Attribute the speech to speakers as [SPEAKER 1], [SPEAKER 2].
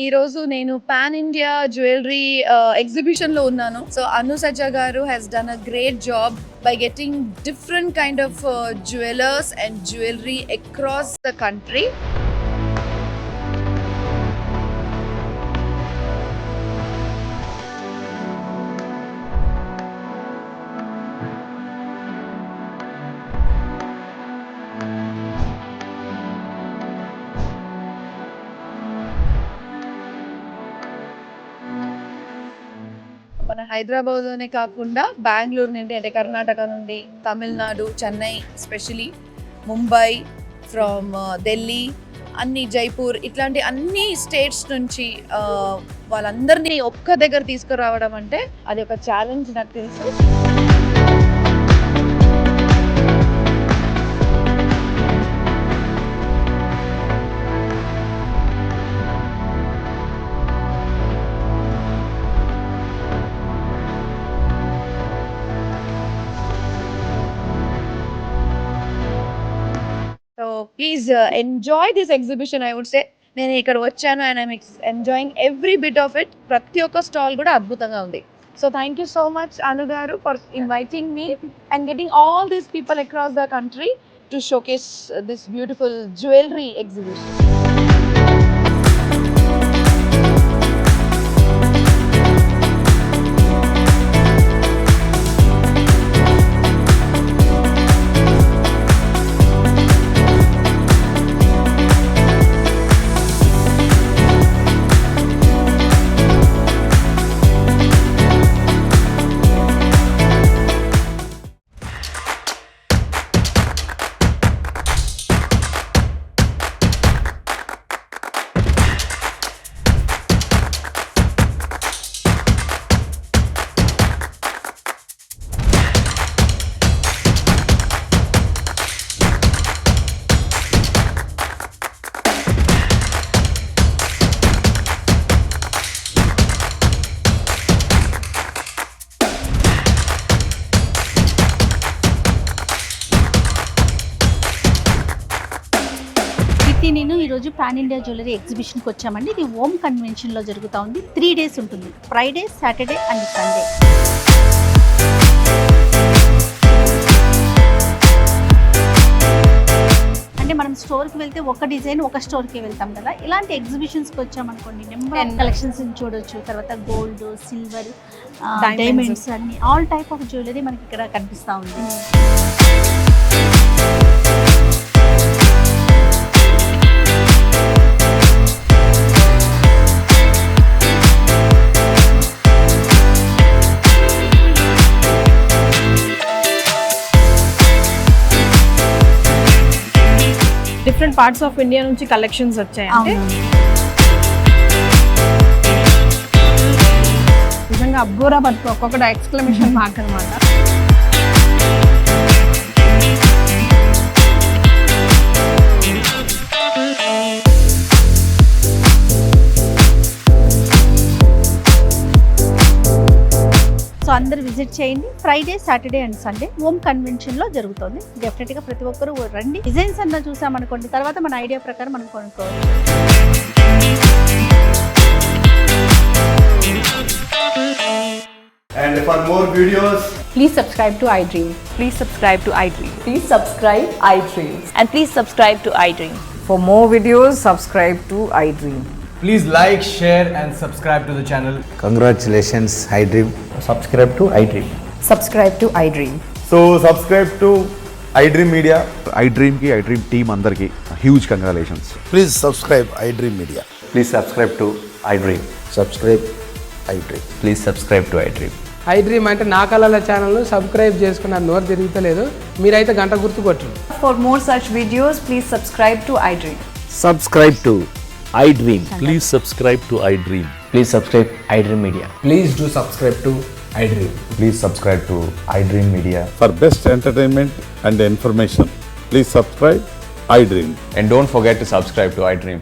[SPEAKER 1] ఈ రోజు నేను పాన్ ఇండియా జ్యువెలరీ ఎగ్జిబిషన్ లో ఉన్నాను. సో అను సజ్జా గారు has done a great job by getting different kind of jewelers and jewelry across the country. మన హైదరాబాద్లోనే కాకుండా బెంగళూరు నుండి అంటే కర్ణాటక నుండి, తమిళనాడు, చెన్నై, ఎస్పెషలీ ముంబై, ఫ్రమ్ ఢిల్లీ, అన్ని జైపూర్, ఇట్లాంటి అన్ని స్టేట్స్ నుంచి వాళ్ళందరినీ ఒక్క దగ్గర తీసుకురావడం అంటే అది ఒక ఛాలెంజ్ నాకు తెలుసు. So please enjoy this exhibition, I would say. నేను ఇక్కడ వచ్చాను and I'm enjoying every bit of it. ప్రతి ఒక్క స్టాల్ కూడా అద్భుతంగా ఉంది. So thank you so much Anu garu for inviting me and getting all these people across the country to showcase this beautiful jewelry exhibition.
[SPEAKER 2] నేను ఈరోజు pan India jewellery ఎగ్జిబిషన్కి వచ్చామండి. ఇది ohm కన్వెన్షన్లో జరుగుతూ ఉంది. 3 days ఉంటుంది, ఫ్రైడే, సాటర్డే అండ్ సండే. అంటే మనం స్టోర్కి వెళ్తే ఒక డిజైన్ ఒక స్టోర్కి వెళ్తాం కదా, ఇలాంటి ఎగ్జిబిషన్స్కి వచ్చామనుకోండి నెంబర్ ఆఫ్ కలెక్షన్స్ చూడొచ్చు. తర్వాత గోల్డ్, సిల్వర్, డైమండ్స్ అన్ని ఆల్ టైప్ ఆఫ్ జ్యువెలరీ మనకి ఇక్కడ కనిపిస్తూ ఉంది.
[SPEAKER 3] డిఫరెంట్ పార్ట్స్ ఆఫ్ ఇండియా నుంచి కలెక్షన్స్ వచ్చాయి. అంటే నిజంగా అబ్బోరా బతుకు ఒక్కొక్కటి ఎక్స్క్లమేషన్ మార్క్ అనమాట.
[SPEAKER 2] సో అందరు విజిట్ చేయండి. Friday, Saturday and Sunday Om కన్వెన్షన్లో జరుగుతుంది. డెఫినెట్గా ప్రతి ఒక్కరు రండి. డిజైన్స్ అన్న చూసామనుకోండి, తర్వాత మన ఐడియా ప్రకారం మనం కొనుక్కోవచ్చు.
[SPEAKER 4] And for more videos,
[SPEAKER 5] please subscribe to iDream.
[SPEAKER 3] Please subscribe to iDream.
[SPEAKER 5] Please subscribe iDream.
[SPEAKER 1] And please subscribe to iDream.
[SPEAKER 5] For more videos, subscribe to iDream.
[SPEAKER 4] please like, share and subscribe to the channel.
[SPEAKER 6] Congratulations, iDream.
[SPEAKER 4] Subscribe to iDream.
[SPEAKER 5] Subscribe to iDream.
[SPEAKER 4] So subscribe to iDream Media.
[SPEAKER 7] iDream team andarki huge congratulations.
[SPEAKER 6] Please subscribe iDream Media.
[SPEAKER 4] Please subscribe to iDream.
[SPEAKER 6] Subscribe iDream.
[SPEAKER 4] Please subscribe to iDream.
[SPEAKER 8] iDream అంటే నా కళల ఛానల్ను subscribe చేసుకున్న నోరు తిరుగుతలేదు, మీరైతే గంట గుర్తు కొట్టండి.
[SPEAKER 5] For more such videos, please subscribe to iDream.
[SPEAKER 6] Subscribe to
[SPEAKER 9] iDream. Please subscribe to iDream.
[SPEAKER 4] Please subscribe iDream Media.
[SPEAKER 8] Please do subscribe to iDream.
[SPEAKER 4] Please subscribe to iDream Media.
[SPEAKER 6] For best entertainment and information, please subscribe iDream.
[SPEAKER 4] And don't forget to subscribe to iDream.